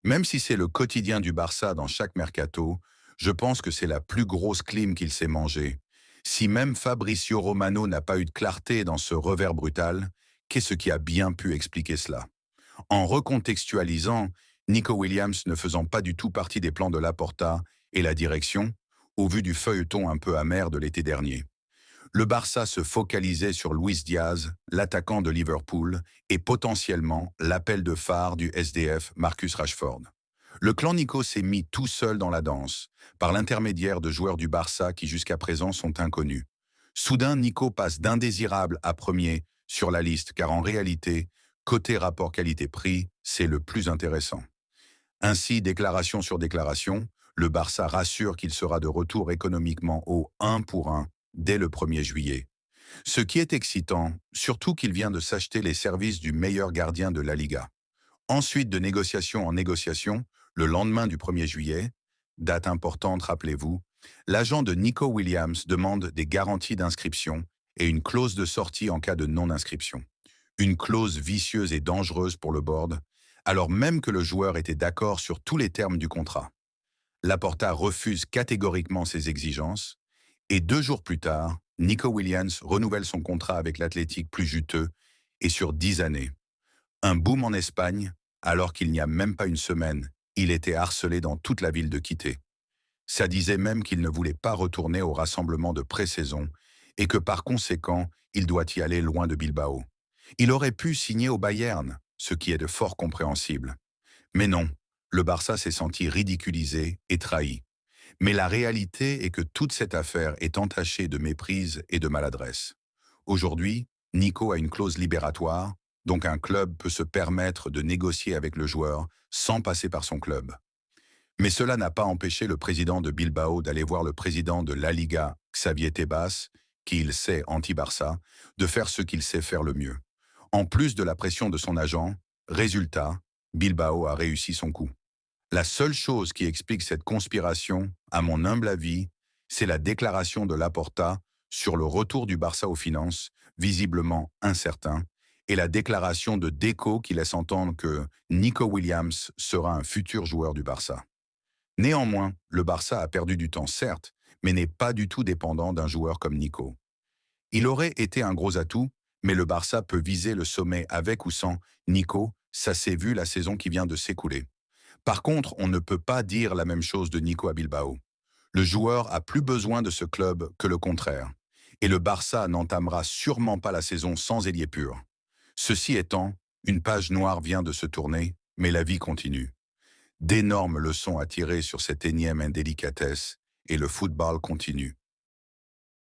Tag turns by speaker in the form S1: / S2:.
S1: Même si c'est le quotidien du Barça dans chaque mercato, je pense que c'est la plus grosse clim qu'il s'est mangée. Si même Fabrizio Romano n'a pas eu de clarté dans ce revers brutal, qu'est-ce qui a bien pu expliquer cela? En recontextualisant, Nico Williams ne faisant pas du tout partie des plans de Laporta et la direction, au vu du feuilleton un peu amer de l'été dernier. Le Barça se focalisait sur Luis Diaz, l'attaquant de Liverpool, et potentiellement l'appel de phare du SDF Marcus Rashford. Le clan Nico s'est mis tout seul dans la danse, par l'intermédiaire de joueurs du Barça qui jusqu'à présent sont inconnus. Soudain, Nico passe d'indésirable à premier sur la liste, car en réalité, côté rapport qualité-prix, c'est le plus intéressant. Ainsi, déclaration sur déclaration, le Barça rassure qu'il sera de retour économiquement au 1 pour 1 dès le 1er juillet. Ce qui est excitant, surtout qu'il vient de s'acheter les services du meilleur gardien de la Liga. Ensuite, de négociation en négociation, le lendemain du 1er juillet, date importante, rappelez-vous, l'agent de Nico Williams demande des garanties d'inscription et une clause de sortie en cas de non-inscription. Une clause vicieuse et dangereuse pour le board, alors même que le joueur était d'accord sur tous les termes du contrat. Laporta refuse catégoriquement ces exigences, et 2 jours plus tard, Nico Williams renouvelle son contrat avec l'Athletic plus juteux et sur 10 années. Un boom en Espagne, alors qu'il n'y a même pas une semaine, il était harcelé dans toute la ville de quitter. Ça disait même qu'il ne voulait pas retourner au rassemblement de pré-saison et que par conséquent, il doit y aller loin de Bilbao. Il aurait pu signer au Bayern, ce qui est de fort compréhensible. Mais non, le Barça s'est senti ridiculisé et trahi. Mais la réalité est que toute cette affaire est entachée de méprise et de maladresse. Aujourd'hui, Nico a une clause libératoire, donc un club peut se permettre de négocier avec le joueur sans passer par son club. Mais cela n'a pas empêché le président de Bilbao d'aller voir le président de La Liga, Xavier Tebas, qui il sait anti-Barça, de faire ce qu'il sait faire le mieux. En plus de la pression de son agent, résultat, Bilbao a réussi son coup. La seule chose qui explique cette conspiration, à mon humble avis, c'est la déclaration de Laporta sur le retour du Barça aux finances, visiblement incertain, et la déclaration de Deco qui laisse entendre que Nico Williams sera un futur joueur du Barça. Néanmoins, le Barça a perdu du temps certes, mais n'est pas du tout dépendant d'un joueur comme Nico. Il aurait été un gros atout, mais le Barça peut viser le sommet avec ou sans Nico, ça s'est vu la saison qui vient de s'écouler. Par contre, on ne peut pas dire la même chose de Nico à Bilbao. Le joueur a plus besoin de ce club que le contraire. Et le Barça n'entamera sûrement pas la saison sans ailier pur. Ceci étant, une page noire vient de se tourner, mais la vie continue. D'énormes leçons à tirer sur cette énième indélicatesse, et le football continue.